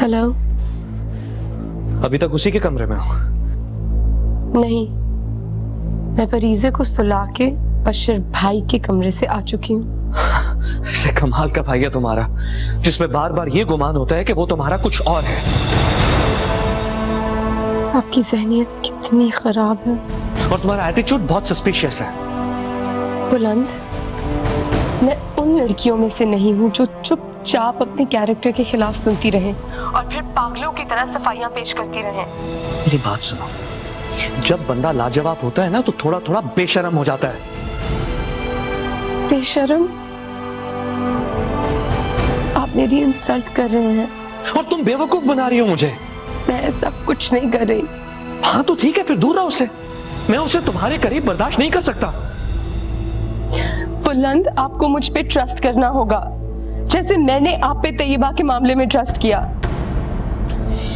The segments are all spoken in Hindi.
हेलो। अभी तक उसी के कमरे में हूँ? नहीं, मैं परीजे को सुला के बशीर भाई के कमरे से आ चुकी हूँ। ऐसे कमाल का भाई है तुम्हारा, जिसमें बार बार ये गुमान होता है कि वो तुम्हारा कुछ और है। आपकी ज़हनियत कितनी खराब है। और तुम्हारा एटीट्यूड बहुत सस्पिशियस है। बुलंद, मैं उन लड़कियों में से नहीं हूँ जो चुपचाप अपने कैरेक्टर के खिलाफ सुनती रहे और फिर पागलों की तरह सफाइयां पेश करती रहे। मेरी बात सुनो, जब बंदा लाजवाब होता है ना तो थोड़ा थोड़ा बेशर्म हो जाता है। बेशर्म? आप मेरी इंसल्ट कर रहे हैं। और तुम बेवकूफ बना रही हो मुझे। मैं ऐसा कुछ नहीं कर रही। हाँ तो ठीक है, फिर दूर रहो उससे। मैं उसे तुम्हारे करीब बर्दाश्त नहीं कर सकता। बुलंद, आपको मुझ पे ट्रस्ट करना होगा, जैसे मैंने आप पे तैयबा के मामले में ट्रस्ट किया।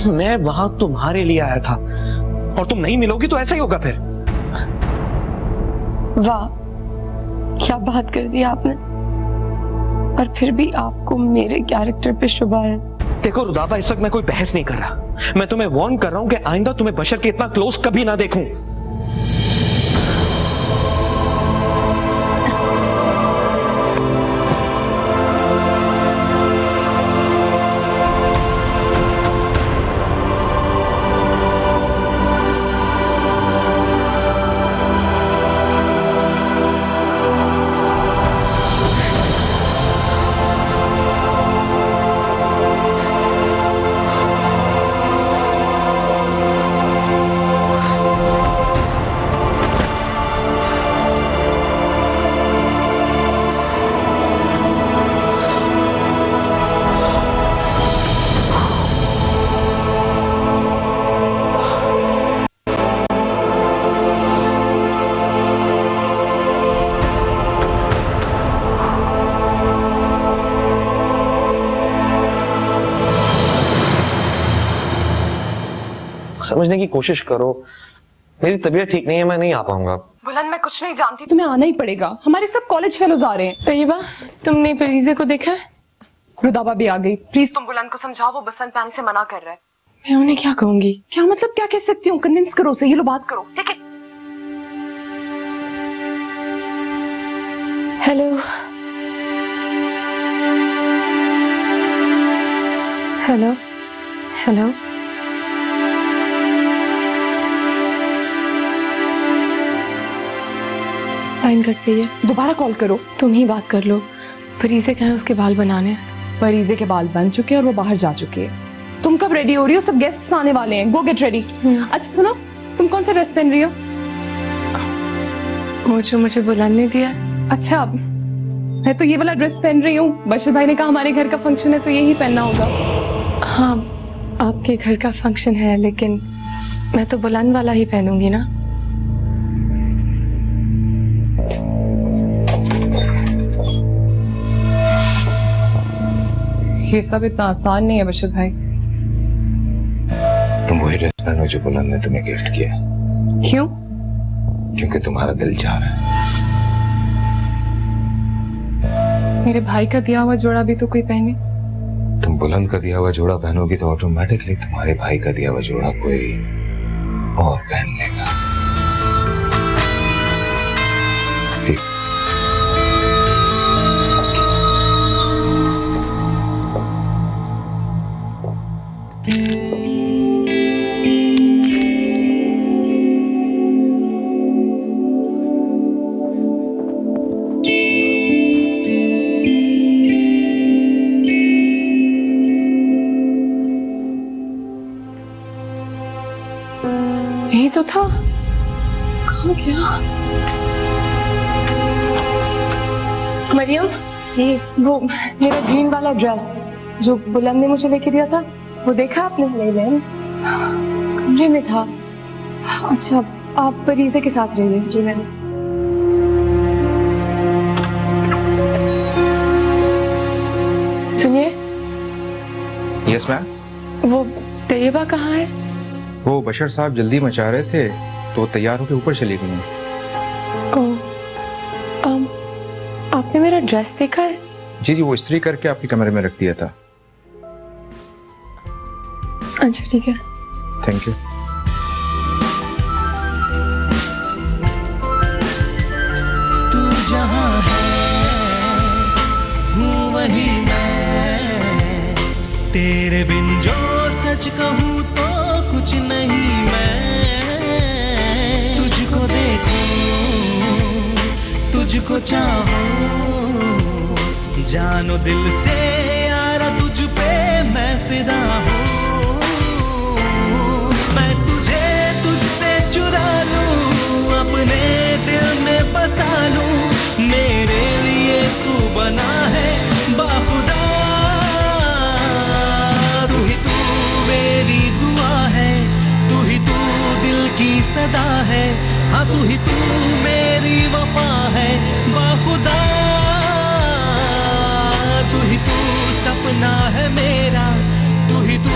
मैं वहां तुम्हारे लिए आया था और तुम नहीं मिलोगी तो ऐसा ही होगा फिर। वाह, क्या बात कर दी आपने। और फिर भी आपको मेरे कैरेक्टर पे शुबा है। देखो रुदाबा, इस वक्त मैं कोई बहस नहीं कर रहा। मैं तुम्हें वार्न कर रहा हूं कि आइंदा तुम्हें बशर के इतना क्लोज कभी ना देखूं। समझने की कोशिश करो, मेरी तबीयत ठीक नहीं है, मैं नहीं आ पाऊंगा। बुलंद, मैं कुछ नहीं जानती, तुम्हें आना ही पड़ेगा। हमारे सब कॉलेज फेलोज आ रहे हैं। तैयबा, तुमने परीजे को देखा है? रुदाबा भी आ गई। प्लीज तुम बुलंद को समझाओ, वो बसंत पानी से मना कर रहा है। मैं उन्हें क्या कहूंगी? क्या मतलब, क्या कह सकती हूँ? कन्विंस करो उसे, ये लो बात करो, ठीक है? Hello hello hello. Line cut गई है, दोबारा कॉल करो। तुम ही बात कर लो। परीजे कहाँ है उसके बाल बनाने? परीजे के बाल बन चुके हैं और वो बाहर जा चुके हैं। तुम कब रेडी हो रही हो? सब गेस्ट्स आने वाले हैं, गो गेट रेडी। अच्छा सुनो, तुम कौन सा ड्रेस पहन रही हो? वो जो मुझे बुलंद ने दिया। अच्छा, मैं तो ये वाला ड्रेस पहन रही हूँ। बशीर भाई ने कहा हमारे घर का फंक्शन है तो यही पहनना होगा। हाँ, आपके घर का फंक्शन है, लेकिन मैं तो बुलंद वाला ही पहनूंगी ना। ये सब इतना आसान नहीं है बशीर भाई। तुम वही ड्रेस पहनो जो बुलंद ने तुम्हें गिफ्ट किया। क्यों? क्योंकि तुम्हारा दिल चाह रहा है। मेरे भाई का दिया हुआ जोड़ा भी तो कोई पहने। तुम बुलंद का दिया हुआ जोड़ा पहनोगी तो ऑटोमेटिकली तुम्हारे भाई का दिया हुआ जोड़ा कोई और पहन लेगा। सी यही तो था। कहाँ गया? मरियम जी, वो मेरा ग्रीन वाला ड्रेस जो बुलंद ने मुझे लेके दिया था, वो देखा आपने? नहीं मैम, कमरे में था। अच्छा, आप परीजे के साथ रहिए। जी मैम। सुनिए। Yes ma'am. वो तैयबा कहाँ है? वो बशर साहब जल्दी मचा रहे थे तो तैयार होकर ऊपर चली गई। आपने मेरा ड्रेस देखा है? जी जी, वो इस्त्री करके आपके कमरे में रख दिया था। अच्छा ठीक है। Thank you. तू जहाँ है हूँ वही मैं, तेरे बिन जो सच कहूँ तो कुछ नहीं मैं। तुझको देखूं तुझको चाहूं, जानो दिल से यारा तुझ पे मैं फिदा हूँ। मैं तुझे तुझसे चुरा लूं, अपने दिल में बसा लूं। मेरे लिए तू बना है बाखुदा, तू ही तू मेरी दुआ है, तू ही तू दिल की सदा है। हाँ तू ही तू मेरी वफा है बाखुदा, तू ही तू सपना है मेरा, तू ही तू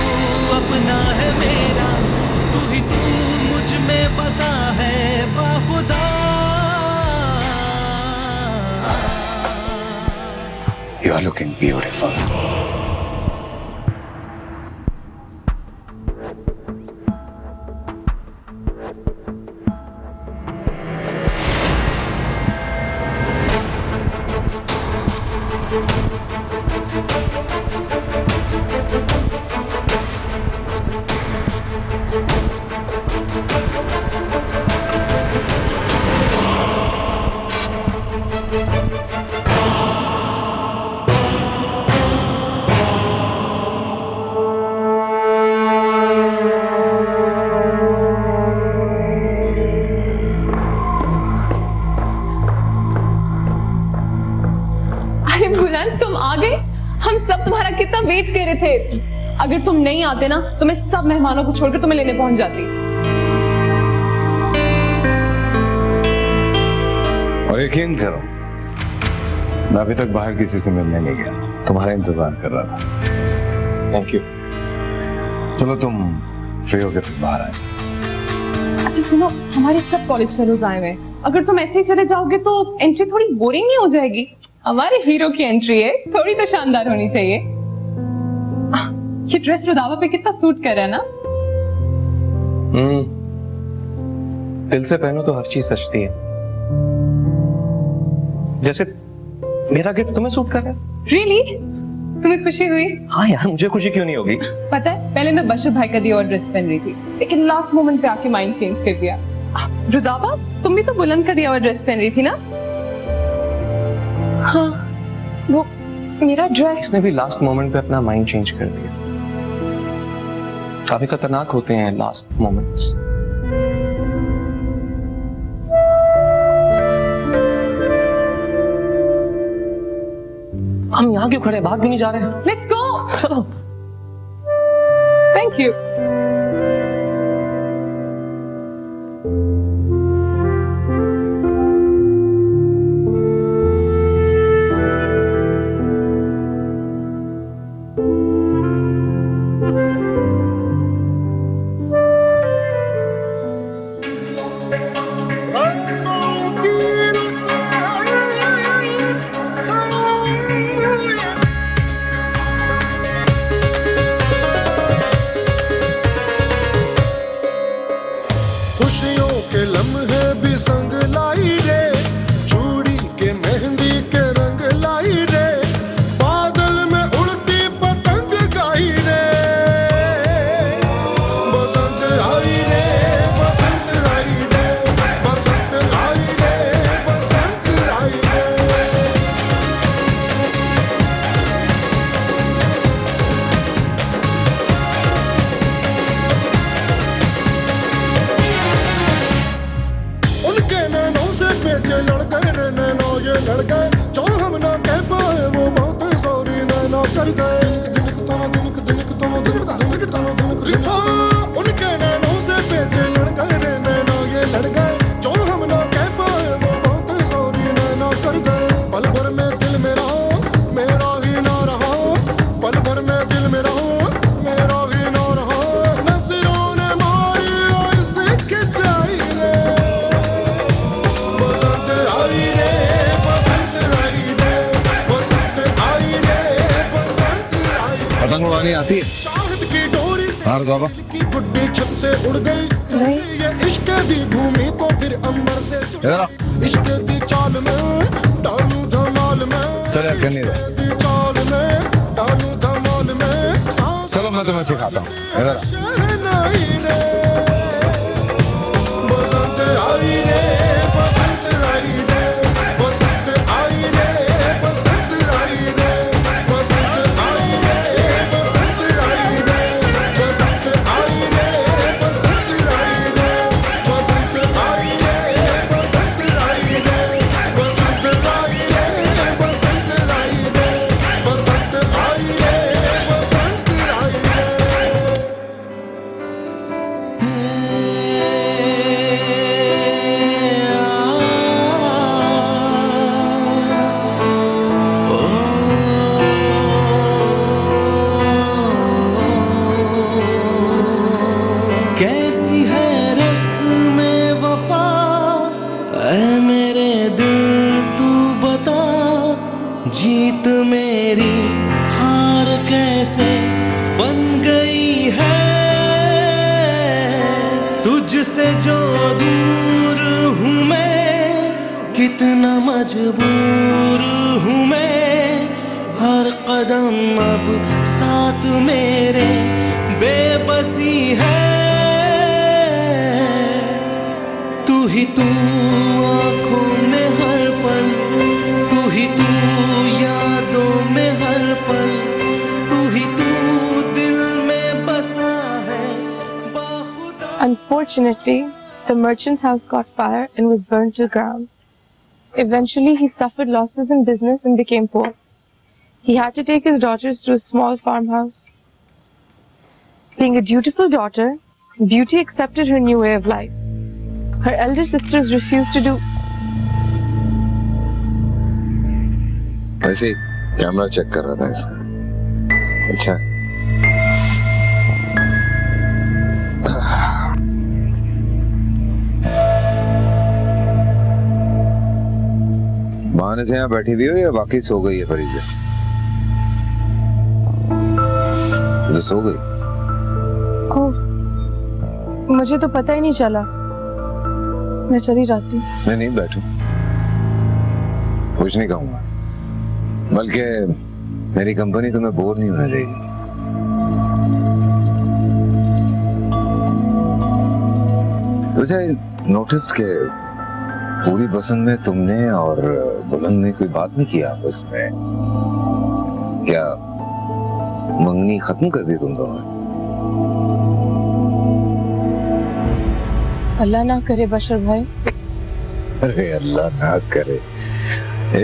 अपना है मेरा, तू ही तू मुझ में बसा है बाखुदा। You are looking beautiful. अरे बुलंद तुम आ गए, हम सब तुम्हारा कितना वेट कर रहे थे। अगर तुम नहीं आते ना तो मैं सब मेहमानों को छोड़कर तुम्हें लेने पहुंच जाती। और यकीन करो मैं अभी तक बाहर किसी से मिलने नहीं गया, तुम्हारा इंतजार कर रहा था। Thank you. चलो तुम फ्री हो गए बाहर आ जाओ। अच्छा सुनो, हमारे सब कॉलेज फेलोज आए हुए हैं, अगर तुम ऐसे ही चले जाओगे तो एंट्री थोड़ी बोरिंग नहीं हो जाएगी? हमारे हीरो की एंट्री है, थोड़ी तो शानदार होनी चाहिए। ये ड्रेस रुदावा पे कितना सूट कर रहा है ना। दिल से पहनो तो हर चीज सजती है। जैसे मेरा गिफ्ट तुम्हें सूट कर रहा है। रियली? तुम्हें खुशी हुई? हाँ यार, मुझे खुशी क्यों नहीं होगी। पता है पहले मैं बशर भाई का दिया और ड्रेस पहन रही थी, लेकिन लास्ट मोमेंट पे आके माइंड चेंज कर दिया। रुदावा तुम भी तो बुलंद का दिया और ड्रेस पहन रही थी ना? हाँ वो मेरा ड्रेस। इसने भी लास्ट मोमेंट पे अपना माइंड चेंज कर दिया। काफी खतरनाक होते हैं लास्ट मोमेंट्स। हम यहाँ क्यों खड़े, भाग क्यों नहीं जा रहे? Let's go. चलो। Thank you. खुशियों के लम्हे भी संग लाई रे, चूड़ी के मेहंदी के रंग लाई रे, बादल में उड़ती पतंग गाई रे। बसंत आई रे, बसंत आई रे, बसंत आई रे, बसंत आई रे। उनके नैनों से पेचे लड़ गए रे नैनो ये लड़ गए, जो हम ना कह पाए वो बहुत सॉरी नैनो कर गए। उनके नैनों से पेचे लड़ गए रे नैनो ये लड़ गए, जो हम ना कह पाए वो बहुत सॉरी नैनो कर गए। पल भर में दिल मेरा मेरा ही ना रहा, पल भर में दिल मेरा मेरा ही ना रहा। नजरों ने मारी और सिख जाई रे, बसंत आई रे, बसंत आई रे, बसंत आई रे, बसंत आई रे। पतंग उड़ानी आती है? चाहत की डोरी से हाँ बाबा की गुड्डी छत से उड़ गई, ये इश्क दी भूमि तो फिर अंबर से इश्क दी चाल में डालू धमाल में, चल यार करने दो, दी चाल में डालू धमाल में, चलो मैं तुम्हें सिखाता हूँ। इधर शहनाई रे बसंत आई रे, बसंत आई रे, बसंत आई रे, बसंत आई रे, बसंत आई रे, बसंत आई रे, बसंत आई रे, बसंत आई रे, बसंत आई रे, बसंत आई रे, बसंत आई रे, बसंत आई रे, बसंत आई रे, बसंत आई रे। कैसी है रस्म वफा, ऐ मेरे दिल तू बता, जीत मेरी हार कैसे बन गई है, तुझसे जो दूर हूँ मैं, कितना मजबूर हूँ मैं, हर कदम अब साथ मेरे बेबसी है, तू ही तू आँखों में हर पल, तू ही तू यादों में हर पल, तू ही तू दिल में बसा है बाखुदा। Unfortunately, the merchant's house caught fire and was burnt to the ground. Eventually, he suffered losses in business and became poor. He had to take his daughters to a small farmhouse. Being a dutiful daughter, Beauty accepted her new way of life. Her elder sisters refused to do. ऐसे कैमरा चेक कर रहा था इसका। अच्छा बहाने से यहाँ बैठी हुई हो या वाकई सो गई है फरीज़ा? तो सो गई? ओह, मुझे तो पता ही नहीं चला। मैं चली जाती। नहीं बैठो, कुछ नहीं कहूंगा, बल्कि मेरी कंपनी तुम्हें बोर नहीं होने देगी। वैसे नोटिस के पूरी पसंद में तुमने और बुलंद ने कोई बात नहीं किया आपस में? क्या मंगनी खत्म कर दी तुम दोनों ने? अल्लाह ना करे बशर भाई। अरे अल्लाह ना करे,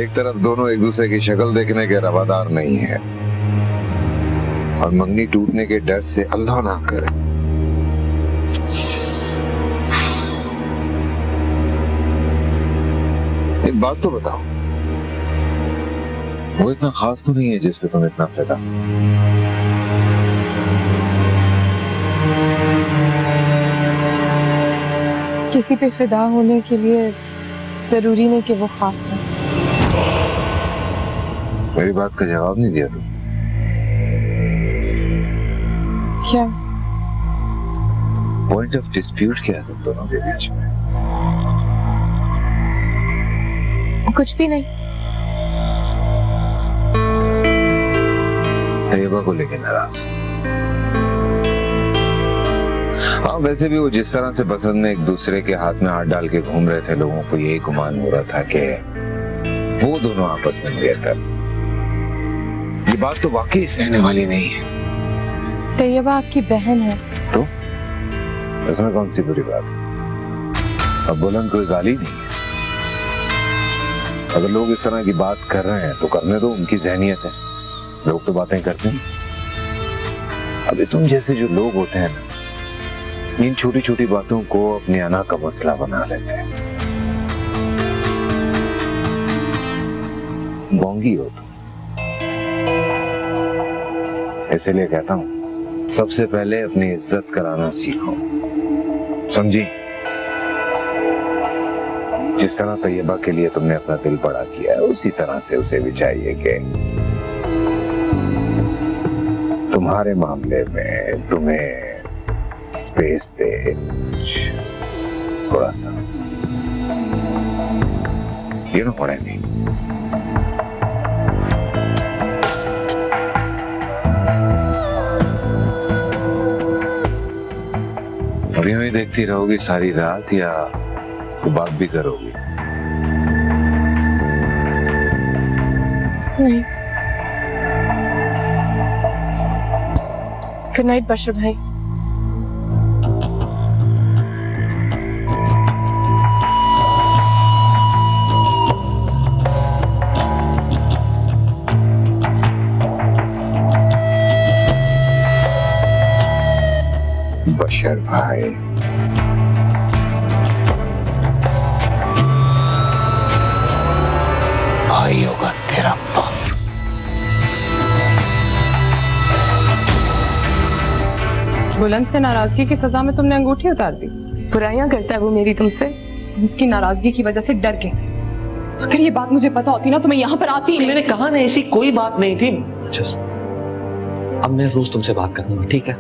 एक तरफ दोनों एक दूसरे की शक्ल देखने के रवादार नहीं है और मंगनी टूटने के डर से अल्लाह ना करे। एक बात तो बताओ, वो इतना खास तो नहीं है जिस पे तुम इतना फिदा? किसी पे फिदा होने के लिए जरूरी नहीं कि वो खास हो। मेरी बात का जवाब नहीं दिया तुम। क्या पॉइंट ऑफ डिस्प्यूट क्या है तुम दोनों के बीच में? कुछ भी नहीं। तैयबा को लेके नाराज? हाँ, वैसे भी वो जिस तरह से बसंत में एक दूसरे के हाथ में हाथ डाल के घूम रहे थे, लोगों को यही गुमान हो रहा था कि वो दोनों आपस में बेहतर। ये बात तो वाकई सहने वाली नहीं है। तैयबा आपकी बहन है तो इसमें कौन सी बुरी बात है? अब बुलंद कोई गाली नहीं है। अगर लोग इस तरह की बात कर रहे हैं तो करने दो, उनकी ज़हनियत है, लोग तो बातें करते हैं। अभी तुम जैसे जो लोग होते हैं ना, इन छोटी छोटी बातों को अपने अना का मसला बना लेते हैं। बोंगी हो तुम, इसलिए कहता हूं सबसे पहले अपनी इज्जत कराना सीखो, समझी? जिस तरह तैयबा के लिए तुमने अपना दिल बड़ा किया है, उसी तरह से उसे भी चाहिए कि तुम्हारे मामले में तुम्हें स्पेस दे कुछ थोड़ा सा। You know what I mean? अभी हमें देखती रहोगी सारी रात या कोई बात भी करोगी? नहीं। गुड नाइट बशर भाई। बशर भाई, भाई होगा तेरा बाप। बुलंद से नाराजगी की सजा में तुमने अंगूठी उतार दी। बुराइयां करता है वो मेरी तुमसे। तुम उसकी नाराजगी की वजह से डर गए थे। अगर ये बात मुझे पता होती ना तो मैं यहाँ पर आती ही नहीं। मैंने कहा ना ऐसी कोई बात नहीं थी। अच्छा अब मैं रोज तुमसे बात करूंगा, ठीक है?